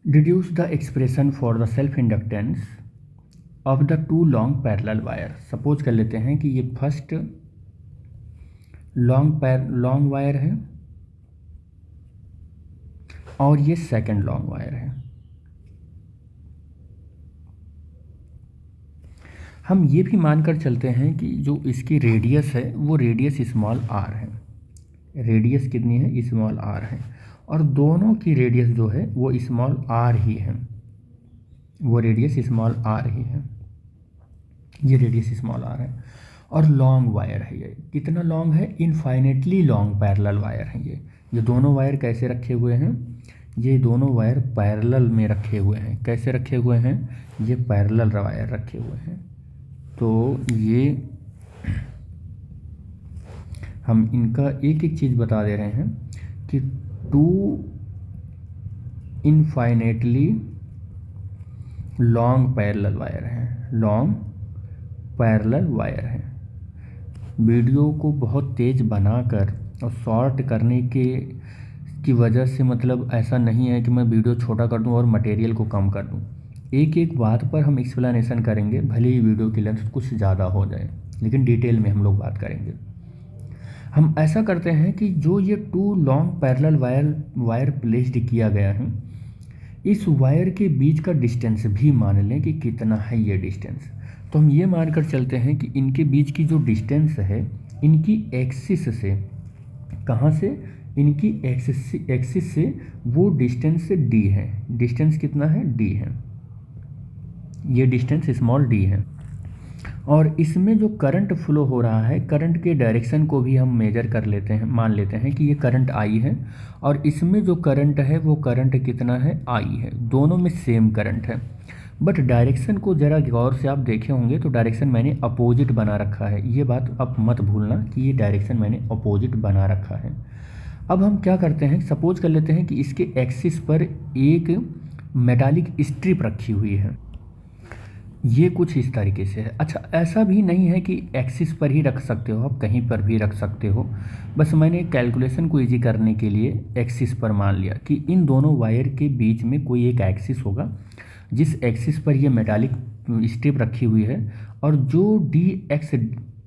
Deduce the expression for the self inductance of the two long parallel wire. Suppose कर लेते हैं कि ये फर्स्ट लॉन्ग वायर है और ये सेकंड लॉन्ग वायर है। हम ये भी मानकर चलते हैं कि जो इसकी रेडियस है वो रेडियस स्मॉल आर है। रेडियस कितनी है? स्मॉल आर है। और दोनों की रेडियस जो है वो स्मॉल आर ही है, वो रेडियस स्मॉल आर ही है, ये रेडियस स्मॉल आर है। और लॉन्ग वायर है ये। कितना लॉन्ग है? इनफाइनेटली लॉन्ग पैरेलल वायर है ये दोनों वायर कैसे रखे हुए हैं? ये दोनों वायर पैरेलल में रखे हुए हैं। कैसे रखे हुए हैं? ये पैरेलल वायर रखे हुए हैं। तो ये हम इनका एक एक चीज़ बता दे रहे हैं कि two infinitely long parallel wire हैं, लॉन्ग पैरेलल वायर हैं। वीडियो को बहुत तेज़ बनाकर और शॉर्ट करने की वजह से मतलब ऐसा नहीं है कि मैं वीडियो छोटा कर दूं और मटेरियल को कम कर दूं। एक एक बात पर हम एक्सप्लेनेशन करेंगे, भले ही वीडियो की लेंथ कुछ ज़्यादा हो जाए, लेकिन डिटेल में हम लोग बात करेंगे। हम ऐसा करते हैं कि जो ये two long parallel wire placed किया गया है, इस वायर के बीच का डिस्टेंस भी मान लें कि कितना है ये डिस्टेंस। तो हम ये मानकर चलते हैं कि इनके बीच की जो डिस्टेंस है, इनकी एक्सिस से, कहाँ से? इनकी एक्सिस से वो डिस्टेंस डी है। डिस्टेंस कितना है? डी है। ये डिस्टेंस स्मॉल डी है। और इसमें जो करंट फ्लो हो रहा है, करंट के डायरेक्शन को भी हम मेजर कर लेते हैं, मान लेते हैं कि ये करंट आई है और इसमें जो करंट है वो करंट कितना है? आई है। दोनों में सेम करंट है, बट डायरेक्शन को ज़रा गौर से आप देखे होंगे तो डायरेक्शन मैंने अपोजिट बना रखा है। ये बात आप मत भूलना कि ये डायरेक्शन मैंने अपोजिट बना रखा है। अब हम क्या करते हैं, सपोज कर लेते हैं कि इसके एक्सिस पर एक मेटालिक स्ट्रिप रखी हुई है। ये कुछ इस तरीके से है। अच्छा, ऐसा भी नहीं है कि एक्सिस पर ही रख सकते हो, आप कहीं पर भी रख सकते हो। बस मैंने कैलकुलेशन को इजी करने के लिए एक्सिस पर मान लिया कि इन दोनों वायर के बीच में कोई एक एक्सिस होगा, जिस एक्सिस पर ये मेटालिक स्ट्रिप रखी हुई है और जो डी एक्स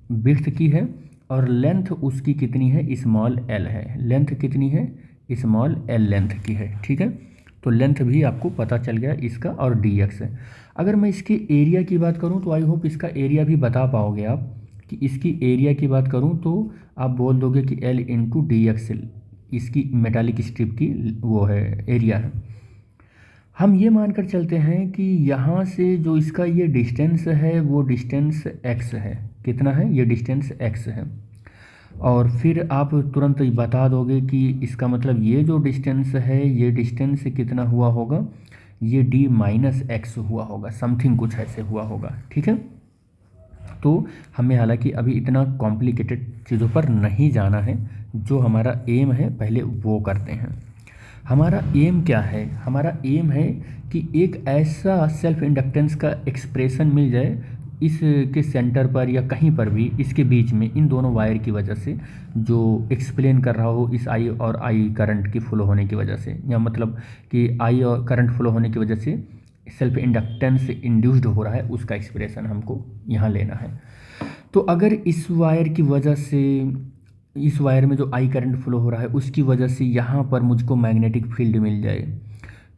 विड्थ की है और लेंथ उसकी कितनी है? स्मॉल एल है। लेंथ कितनी है? स्मॉल एल लेंथ की है। ठीक है, तो लेंथ भी आपको पता चल गया इसका, और डी एक्स है। अगर मैं इसके एरिया की बात करूं तो आई होप इसका एरिया भी बता पाओगे आप कि इसकी एरिया की बात करूं तो आप बोल दोगे कि एल इंटू डी एक्स इसकी मेटालिक स्ट्रिप की वो है, एरिया है। हम ये मानकर चलते हैं कि यहाँ से जो इसका ये डिस्टेंस है वो डिस्टेंस एक्स है। कितना है? ये डिस्टेंस एक्स है। और फिर आप तुरंत बता दोगे कि इसका मतलब ये जो डिस्टेंस है, ये डिस्टेंस कितना हुआ होगा? ये d माइनस एक्स हुआ होगा, समथिंग कुछ ऐसे हुआ होगा। ठीक है, तो हमें हालांकि अभी इतना कॉम्प्लिकेटेड चीज़ों पर नहीं जाना है। जो हमारा एम है पहले वो करते हैं। हमारा एम क्या है? हमारा एम है कि एक ऐसा सेल्फ इंडक्टेंस का एक्सप्रेशन मिल जाए इसके सेंटर पर या कहीं पर भी इसके बीच में, इन दोनों वायर की वजह से जो एक्सप्लेन कर रहा हो इस आई और आई करंट की फ्लो होने की वजह से, या मतलब कि आई और करंट फ्लो होने की वजह से सेल्फ इंडक्टेंस इंड्यूस्ड हो रहा है, उसका एक्सप्रेशन हमको यहाँ लेना है। तो अगर इस वायर की वजह से, इस वायर में जो आई करंट फ्लो हो रहा है उसकी वजह से यहाँ पर मुझको मैग्नेटिक फील्ड मिल जाए,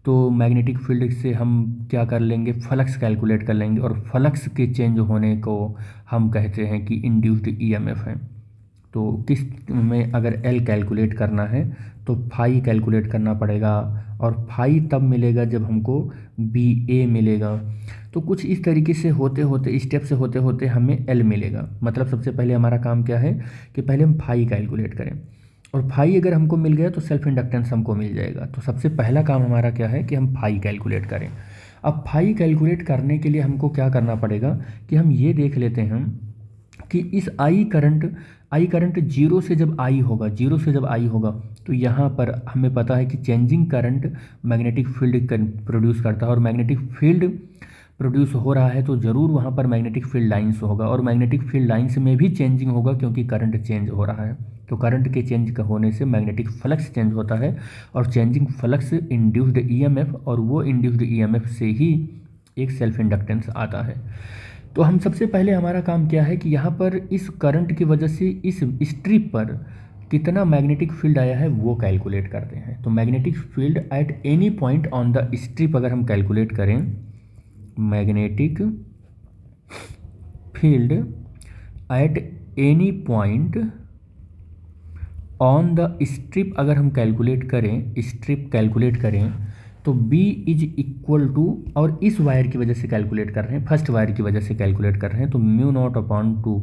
तो मैग्नेटिक फील्ड से हम क्या कर लेंगे? फ्लक्स कैलकुलेट कर लेंगे, और फ्लक्स के चेंज होने को हम कहते हैं कि इंड्यूस्ड ईएमएफ है। तो किस में अगर एल कैलकुलेट करना है तो फाई कैलकुलेट करना पड़ेगा, और फाई तब मिलेगा जब हमको बी ए मिलेगा। तो कुछ इस तरीके से होते होते, स्टेप से होते होते हमें एल मिलेगा। मतलब सबसे पहले हमारा काम क्या है कि पहले हम फाई कैलकुलेट करें, और फाई अगर हमको मिल गया तो सेल्फ इंडक्टेंस हमको मिल जाएगा। तो सबसे पहला काम हमारा क्या है कि हम फाई कैलकुलेट करें। अब फाई कैलकुलेट करने के लिए हमको क्या करना पड़ेगा कि हम ये देख लेते हैं कि इस आई करंट जीरो से जब आई होगा, जीरो से जब आई होगा तो यहाँ पर हमें पता है कि changing current magnetic field produce करता है, और मैग्नेटिक फील्ड प्रोड्यूस हो रहा है तो ज़रूर वहाँ पर मैग्नेटिक फील्ड लाइंस होगा, और मैग्नेटिक फील्ड लाइंस में भी चेंजिंग होगा क्योंकि करंट चेंज हो रहा है। तो करंट के चेंज का होने से मैग्नेटिक फ्लक्स चेंज होता है और चेंजिंग फ्लक्स इंड्यूस्ड ईएमएफ, और वो इंड्यूस्ड ईएमएफ से ही एक सेल्फ इंडक्टेंस आता है। तो हम सबसे पहले हमारा काम क्या है कि यहाँ पर इस करंट की वजह से इस स्ट्रिप पर कितना मैग्नेटिक फील्ड आया है वो कैलकुलेट करते हैं। तो magnetic field at any point on the strip अगर हम कैलकुलेट करें, magnetic field at any point on the strip अगर हम कैलकुलेट करें, स्ट्रिप कैलकुलेट करें, तो B इज इक्वल टू, और इस वायर की वजह से कैलकुलेट कर रहे हैं, फर्स्ट वायर की वजह से कैलकुलेट कर रहे हैं, तो mu naught upon 2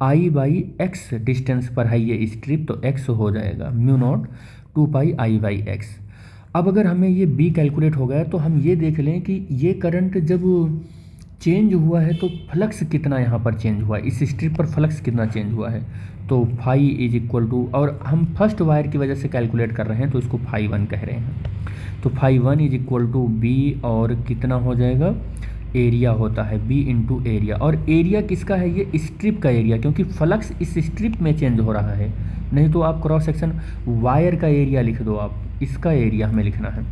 I by x, distance पर है ये स्ट्रिप तो x हो जाएगा mu naught 2 I by x. अब अगर हमें ये B कैलकुलेट हो गया तो हम ये देख लें कि ये करंट जब चेंज हुआ है तो फ्लक्स कितना यहाँ पर चेंज हुआ है, इस स्ट्रिप पर फ्लक्स कितना चेंज हुआ है। तो फाई इज इक्वल टू, और हम फर्स्ट वायर की वजह से कैलकुलेट कर रहे हैं तो इसको फाई 1 कह रहे हैं, तो phi 1 is equal to B, और कितना हो जाएगा, एरिया होता है बी इंटू एरिया। और एरिया किसका है, ये स्ट्रिप का एरिया, क्योंकि फ्लक्स इस स्ट्रिप में चेंज हो रहा है। नहीं तो आप क्रॉस सेक्शन वायर का एरिया लिख दो, आप इसका एरिया हमें लिखना है।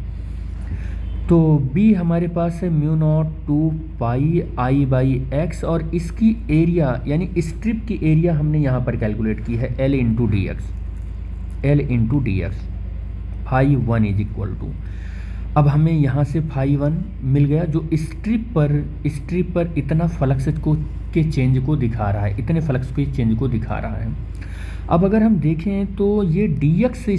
तो B हमारे पास है mu naught 2 I by x, और इसकी एरिया यानी स्ट्रिप की एरिया हमने यहाँ पर कैलकुलेट की है L into D X, phi 1 is equal to, अब हमें यहाँ से फाई 1 मिल गया जो स्ट्रिप पर इतना फ्लक्स के चेंज को दिखा रहा है, इतने फ्लक्स के चेंज को दिखा रहा है। अब अगर हम देखें तो ये DX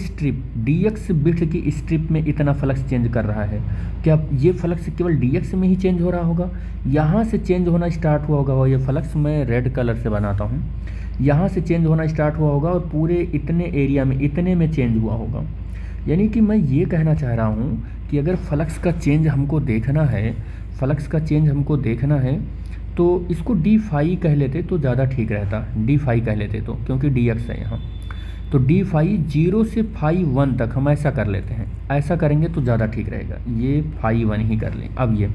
बिट की स्ट्रिप में इतना फ्लक्स चेंज कर रहा है, क्या ये फ्लक्स केवल DX में ही चेंज हो रहा होगा, यहाँ से चेंज होना स्टार्ट हुआ होगा, ये फ्लक्स मैं रेड कलर से बनाता हूँ, यहाँ से चेंज होना स्टार्ट हुआ होगा और पूरे इतने एरिया में इतने में चेंज हुआ होगा। यानी कि मैं ये कहना चाह रहा हूँ कि अगर फ्लक्स का चेंज हमको देखना है तो इसको डी फाई कह लेते तो ज़्यादा ठीक रहता, डी फाई कह लेते तो, क्योंकि DX है यहाँ, तो डी फाई 0 से फाई 1 तक हम ऐसा कर लेते हैं, ऐसा करेंगे तो ज़्यादा ठीक रहेगा, ये फाई 1 ही कर लें। अब ये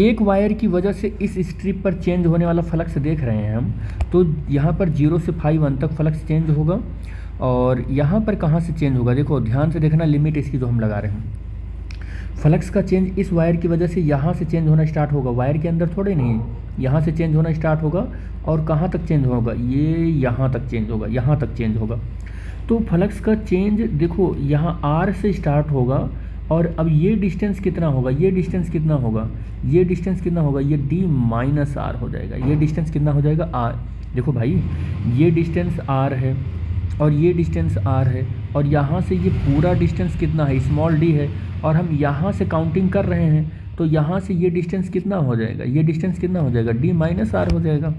एक वायर की वजह से इस स्ट्रिप पर चेंज होने वाला फ्लक्स देख रहे हैं हम, तो यहाँ पर 0 से फाई 1 तक फ्लक्स चेंज होगा, और यहाँ पर कहाँ से चेंज होगा, देखो ध्यान से देखना, लिमिट इसकी जो हम लगा रहे हैं, फ्लक्स का चेंज इस वायर की वजह से यहाँ से चेंज होना स्टार्ट होगा, वायर के अंदर थोड़े नहीं, यहाँ से चेंज होना स्टार्ट होगा, और कहाँ तक चेंज होगा, ये यहाँ तक चेंज होगा, यहाँ तक चेंज होगा। तो फ्लक्स का चेंज देखो यहाँ R से स्टार्ट होगा, और अब ये डिस्टेंस कितना होगा, ये डिस्टेंस कितना होगा, ये डिस्टेंस कितना होगा, ये D माइनस R हो जाएगा, ये डिस्टेंस कितना हो जाएगा R। देखो भाई ये डिस्टेंस R है और ये डिस्टेंस R है, और यहाँ से ये पूरा डिस्टेंस कितना है, स्मॉल d है, और हम यहाँ से काउंटिंग कर रहे हैं, तो यहाँ से ये डिस्टेंस कितना हो जाएगा, ये डिस्टेंस कितना हो जाएगा, D माइनस R हो जाएगा।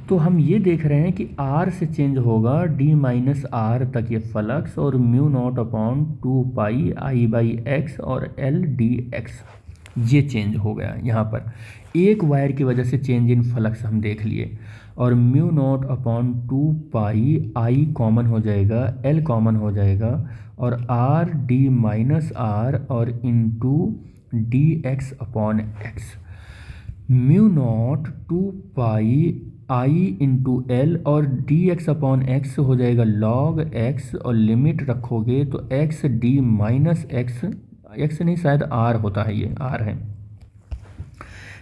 तो हम ये देख रहे हैं कि R से चेंज होगा D माइनस R तक ये फ्लक्स, और mu naught upon 2 I by x और L DX, ये चेंज हो गया यहाँ पर, एक वायर की वजह से चेंज इन फ्लक्स हम देख लिए। और mu naught upon 2 I common हो जाएगा, L कॉमन हो जाएगा, और R D माइनस R और into DX upon x, mu naught 2 I into L और DX अपॉन एक्स हो जाएगा log x, और लिमिट रखोगे तो x D माइनस x नहीं शायद R होता है, ये R है,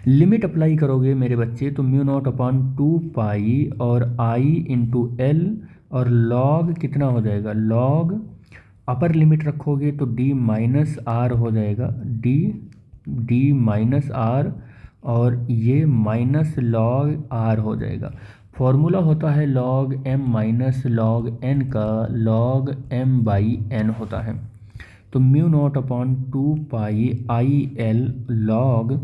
लिमिट अप्लाई करोगे मेरे बच्चे तो म्यू नॉट अपॉन 2 और I इंटू L, और log कितना हो जाएगा, log अपर लिमिट रखोगे तो D माइनस R हो जाएगा, D माइनस R, और ये माइनस log R हो जाएगा। फॉर्मूला होता है log m minus log n का log m बाई n होता है, तो mu naught upon 2 IL log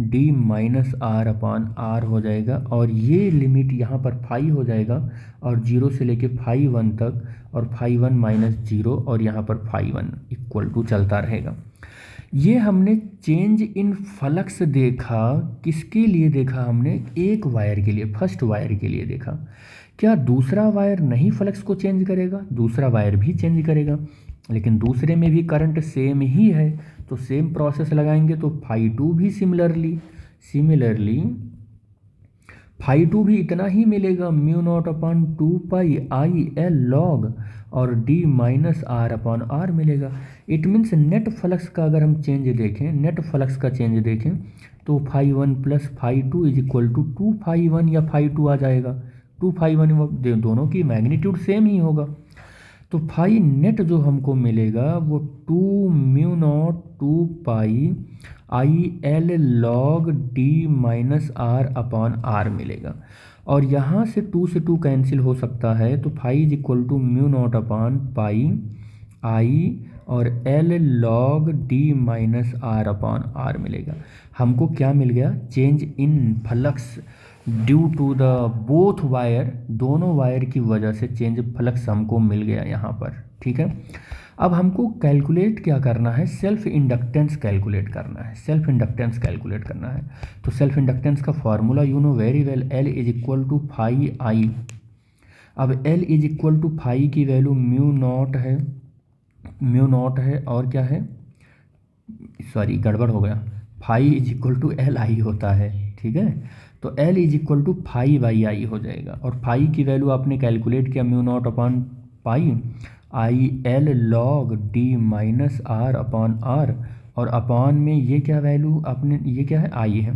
D minus R upon R हो जाएगा, और ये लिमिट यहाँ पर फाई हो जाएगा, और 0 से लेके फाई 1 तक, और फाई 1 माइनस 0, और यहाँ पर फाई 1 इक्वल टू चलता रहेगा। ये हमने चेंज इन फ्लक्स देखा, किसके लिए देखा हमने, एक वायर के लिए, फर्स्ट वायर के लिए देखा। क्या दूसरा वायर नहीं फ्लक्स को चेंज करेगा, दूसरा वायर भी चेंज करेगा, लेकिन दूसरे में भी करंट सेम ही है, तो सेम प्रोसेस लगाएंगे, तो फाई 2 भी सिमिलरली फाई टू भी इतना ही मिलेगा, mu not upon 2 pi IL log और D minus are upon are मिलेगा। इट मीन्स नेट फ्लक्स का अगर हम चेंज देखें, नेट फ्लक्स का चेंज देखें तो phi one plus phi two is equal to 2 phi one या फाई टू आ जाएगा। 2 फाई वन दोनों की मैग्नीट्यूड सेम ही होगा। तो फाई नेट जो हमको मिलेगा वो 2 mu naught 2 pi IL log D minus are upon are मिलेगा। और यहाँ से 2 से 2 कैंसिल हो सकता है, तो phi is equal to mu not upon pi I और L log D minus are upon are मिलेगा। हमको क्या मिल गया? Change in flux due to the both wire, दोनों वायर की वजह से चेंज फ्लक्स हमको मिल गया यहाँ पर। ठीक है, अब हमको कैलकुलेट क्या करना है? सेल्फ इंडक्टेंस कैलकुलेट करना है। सेल्फ इंडक्टेंस कैलकुलेट करना है तो सेल्फ इंडक्टेंस का formula you know very well, L is equal to phi I. अब L is equal to phi की वैल्यू म्यू नॉट है, म्यू नॉट है और क्या है, सॉरी गड़बड़ हो गया, phi is equal to LI होता है। ठीक है, तो L is equal to phi by I हो जाएगा। और फाई की वैल्यू आपने कैलकुलेट किया mu not upon pi IL log D minus are upon R, और अपॉन में ये क्या वैल्यू आपने, ये क्या है? I है।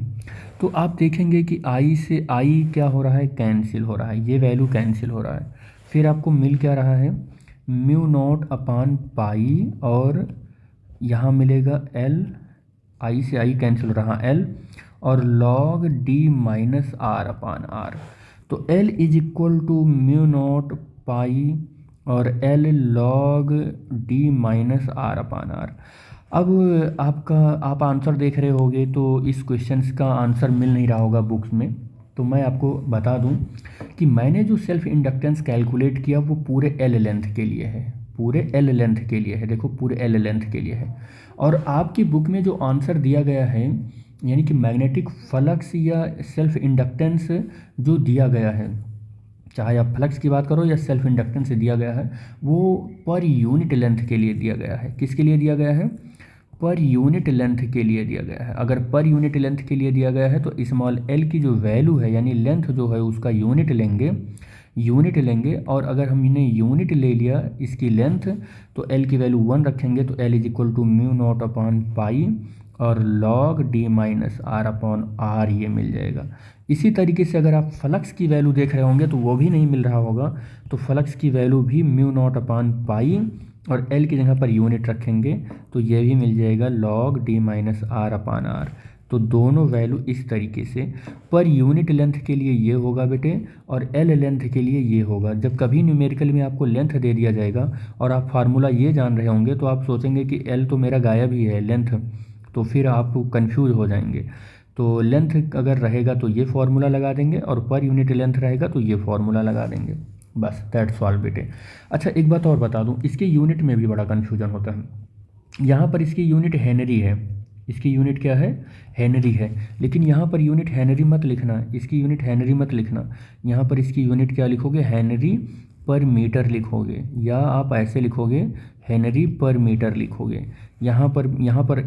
तो आप देखेंगे कि I से I क्या हो रहा है? कैंसिल हो रहा है, ये वैल्यू कैंसिल हो रहा है। फिर आपको मिल क्या रहा है? म्यू नॉट अपॉन पाई और यहाँ मिलेगा L, I से I कैंसिल हो रहा L और log D minus are upon are. तो L is equal to mu not pi और L log D minus are upon r. अब आप आंसर देख रहे होगे तो इस क्वेश्चंस का आंसर मिल नहीं रहा होगा बुक्स में, तो मैं आपको बता दूं कि मैंने जो सेल्फ इंडक्टेंस कैलकुलेट किया वो पूरे L लेंथ के लिए है, पूरे L लेंथ के लिए है। देखो पूरे L लेंथ के लिए है। और आपकी बुक में जो आंसर दिया गया है, यानी कि मैग्नेटिक फ्लक्स या सेल्फ इंडक्टेंस जो दिया गया है, चाहे आप फ्लक्स की बात करो या सेल्फ इंडक्टेंस से दिया गया है, वो पर यूनिट लेंथ के लिए दिया गया है। किसके लिए दिया गया है? पर यूनिट लेंथ के लिए दिया गया है। अगर पर यूनिट लेंथ के लिए दिया गया है तो स्मॉल l की जो वैल्यू है, यानी लेंथ जो है उसका यूनिट लेंगे, यूनिट लेंगे। और अगर हम इन्हें यूनिट ले लिया इसकी लेंथ, तो l की वैल्यू 1 रखेंगे, तो l is equal to mu not upon pi और log D minus are upon r ये मिल जाएगा। इसी तरीके से अगर आप फ्लक्स की वैल्यू देख रहे होंगे तो वो भी नहीं मिल रहा होगा, तो फ्लक्स की वैल्यू भी म्यू नॉट अपॉन पाई और L की जगह पर यूनिट रखेंगे तो ये भी मिल जाएगा log D minus are upon are. तो दोनों वैल्यू इस तरीके से पर यूनिट लेंथ के लिए ये होगा बेटे, और L लेंथ के लिए ये होगा। जब कभी न्यूमेरिकल में आपको लेंथ दे दिया जाएगा और आप फार्मूला ये जान रहे होंगे तो आप सोचेंगे कि L तो मेरा गायब ही है लेंथ, तो फिर आप कंफ्यूज हो जाएंगे। तो लेंथ अगर रहेगा तो ये फार्मूला लगा देंगे और पर यूनिट लेंथ रहेगा तो ये फार्मूला लगा देंगे, बस दैट्स ऑल बेटे। अच्छा एक बात और बता दूं, इसके यूनिट में भी बड़ा कन्फ्यूजन होता है। यहाँ पर इसकी यूनिट हेनरी है, इसकी यूनिट क्या है? हेनरी है। लेकिन यहाँ पर यूनिट हेनरी मत लिखना, इसकी यूनिट हेनरी मत लिखना। यहाँ पर इसकी यूनिट क्या लिखोगे? हेनरी पर मीटर लिखोगे, या आप ऐसे लिखोगे हेनरी पर मीटर लिखोगे। यहाँ पर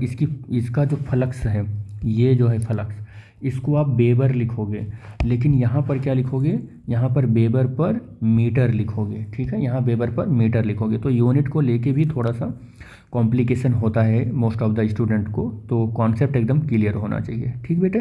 इसका जो फ्लक्स है, ये जो है फ्लक्स, इसको आप वेबर लिखोगे। लेकिन यहाँ पर क्या लिखोगे? यहाँ पर वेबर पर मीटर लिखोगे। ठीक है, यहाँ वेबर पर मीटर लिखोगे। तो यूनिट को लेके भी थोड़ा सा कॉम्प्लिकेशन होता है मोस्ट ऑफ द स्टूडेंट को, तो कॉन्सेप्ट एकदम क्लियर होना चाहिए। ठीक बेटे।